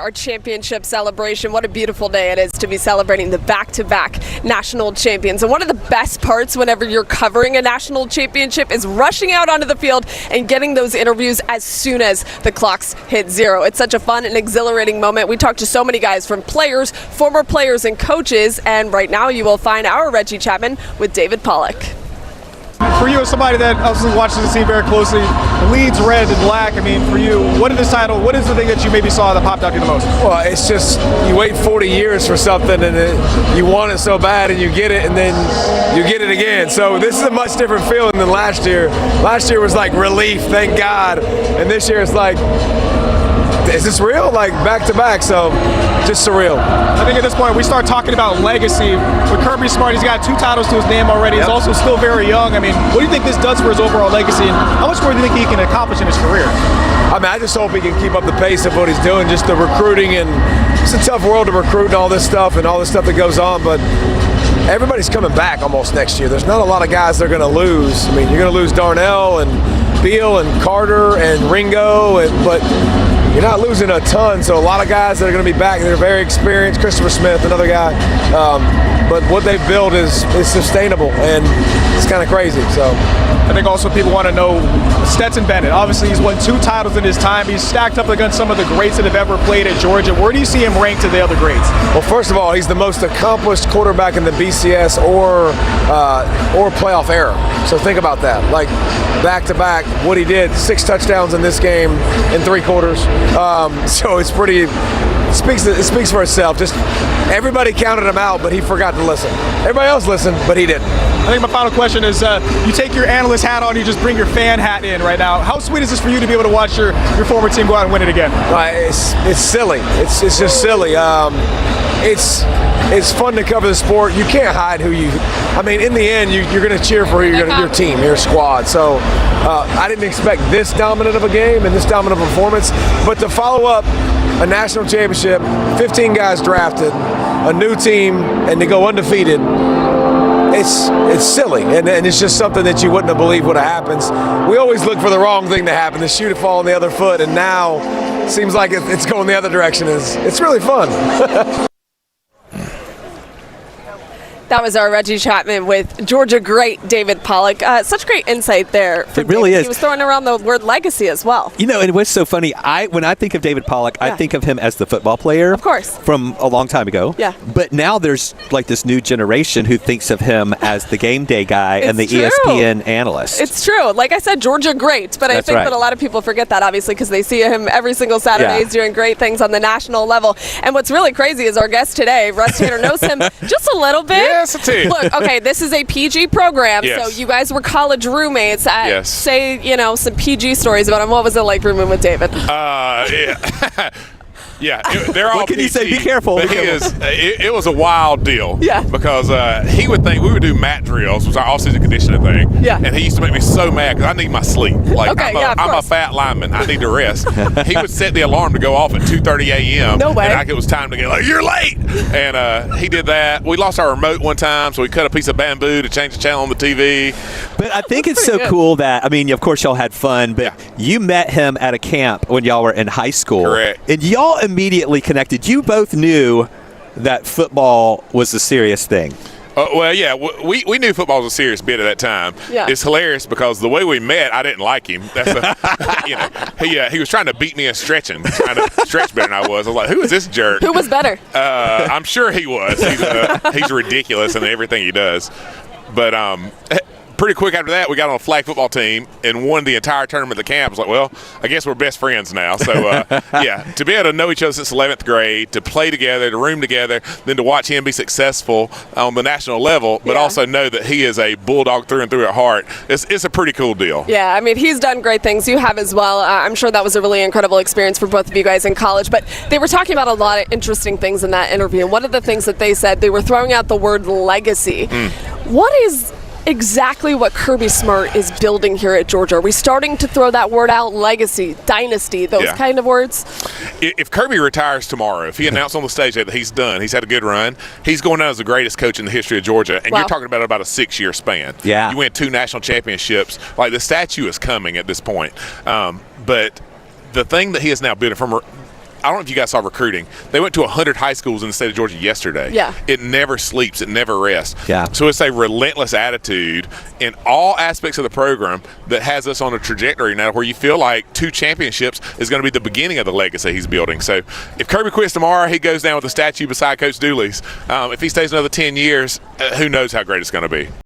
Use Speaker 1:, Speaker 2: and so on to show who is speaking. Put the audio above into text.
Speaker 1: Our championship celebration. What a beautiful day it is to be celebrating the back-to-back national champions. And one of the best parts whenever you're covering a national championship is rushing out onto the field and getting those interviews as soon as the clocks hit zero. It's such a fun and exhilarating moment. We talked to so many guys, from players, former players, and coaches. And right now you will find our Reggie Chapman with David Pollack.
Speaker 2: For you, as somebody that obviously watches the team very closely, leads red and black, I mean, for you, what is this title? What is the thing that you maybe saw that popped out to you the most?
Speaker 3: Well, it's just you wait 40 years for something and you want it so bad and you get it and then you get it again. So this is a much different feeling than last year. Last year was like relief, thank God. And this year it's like, is this real? Like back to back, so just surreal.
Speaker 2: I think at this point we start talking about legacy. With Kirby Smart, he's got 2 titles to his name already. He's also still very young. I mean, what do you think this does for his overall legacy, and how much more do you think he can accomplish in his career?
Speaker 3: I mean, I just hope he can keep up the pace of what he's doing, just the recruiting, and it's a tough world to recruit and all this stuff that goes on, but everybody's coming back almost next year. There's not a lot of guys that are going to lose. I mean, you're going to lose Darnell and Beal and Carter and Ringo, but you're not losing a ton, so a lot of guys that are going to be back, they're very experienced. Christopher Smith, another guy. But what they've built is sustainable, and it's kind of crazy. So
Speaker 2: I think also people want to know Stetson Bennett. Obviously, he's won 2 titles in his time. He's stacked up against some of the greats that have ever played at Georgia. Where do you see him ranked to the other greats?
Speaker 3: Well, first of all, he's the most accomplished quarterback in the BCS or playoff era. So think about that. Like back-to-back, what he did, 6 touchdowns in this game in 3 quarters. So it's pretty. It speaks for itself. Just everybody counted him out, but he forgot to listen. Everybody else listened, but he didn't.
Speaker 2: I think my final question is, you take your analyst hat on, you just bring your fan hat in right now. How sweet is this for you to be able to watch your former team go out and win it again?
Speaker 3: It's silly. It's just silly. It's fun to cover the sport. You can't hide who you. I mean, in the end, you're going to cheer for your team, your squad. So I didn't expect this dominant of a game and this dominant performance, but to follow up a national championship, 15 guys drafted, a new team, and to go undefeated. It's silly, and it's just something that you wouldn't have believed would have happened. We always look for the wrong thing to happen, the shoe to fall on the other foot, and now it seems like it's going the other direction. It's really fun.
Speaker 1: That was our Reggie Chapman with Georgia great David Pollack. Such great insight there.
Speaker 4: It really is.
Speaker 1: He was throwing around the word legacy as well.
Speaker 4: You know, and what's so funny, when I think of David Pollack, I think of him as the football player.
Speaker 1: Of course.
Speaker 4: From a long time ago.
Speaker 1: Yeah.
Speaker 4: But now there's like this new generation who thinks of him as the game day guy and the ESPN analyst.
Speaker 1: It's true. Like I said, Georgia great, but I think that a lot of people forget that, obviously, because they see him every single Saturday doing great things on the national level. And what's really crazy is our guest today, Russ Peter, knows him just a little bit.
Speaker 5: Yes, it is.
Speaker 1: Look, okay, this is a PG program, so you guys were college roommates. Say, some PG stories about him. What was it like rooming with David?
Speaker 5: Yeah. Yeah, they're all.
Speaker 4: What can you say? Be careful.
Speaker 5: But it was a wild deal.
Speaker 1: Yeah.
Speaker 5: Because he would think we would do mat drills, which was our off-season conditioning thing.
Speaker 1: Yeah.
Speaker 5: And he used to make me so mad because I need my sleep. Like I'm a fat lineman. I need to rest. He would set the alarm to go off at 2:30 a.m.
Speaker 1: No way.
Speaker 5: And it was time to get like, you're late. And he did that. We lost our remote one time, so we cut a piece of bamboo to change the channel on the TV.
Speaker 4: But I think it's so cool that, I mean, of course y'all had fun, but you met him at a camp when y'all were in high school.
Speaker 5: Correct.
Speaker 4: And y'all immediately connected. You both knew that football was a serious thing.
Speaker 5: Well, yeah, we knew football was a serious bit at that time.
Speaker 1: Yeah.
Speaker 5: It's hilarious because the way we met, I didn't like him. He was trying to beat me in stretching, trying to stretch better than I was. I was like, who is this jerk?
Speaker 1: Who was better?
Speaker 5: I'm sure he was. He's ridiculous in everything he does. But pretty quick after that, we got on a flag football team and won the entire tournament at the camp. I was like, well, I guess we're best friends now. So, to be able to know each other since 11th grade, to play together, to room together, then to watch him be successful on the national level, but also know that he is a Bulldog through and through at heart, it's a pretty cool deal.
Speaker 1: Yeah, I mean, he's done great things. You have as well. I'm sure that was a really incredible experience for both of you guys in college, but they were talking about a lot of interesting things in that interview. And one of the things that they said, they were throwing out the word legacy. What is exactly what Kirby Smart is building here at Georgia? Are we starting to throw that word out? Legacy, dynasty, those kind of words?
Speaker 5: If Kirby retires tomorrow, if he announced on the stage that he's done, he's had a good run, he's going down as the greatest coach in the history of Georgia. And you're talking about a 6-year span.
Speaker 4: Yeah.
Speaker 5: You win 2 national championships. Like, the statue is coming at this point. But the thing that he is now building from I don't know if you guys saw recruiting. They went to 100 high schools in the state of Georgia yesterday.
Speaker 1: Yeah.
Speaker 5: It never sleeps. It never rests.
Speaker 4: Yeah.
Speaker 5: So it's a relentless attitude in all aspects of the program that has us on a trajectory now where you feel like 2 championships is going to be the beginning of the legacy he's building. So if Kirby quits tomorrow, he goes down with a statue beside Coach Dooley's. If he stays another 10 years, who knows how great it's going to be.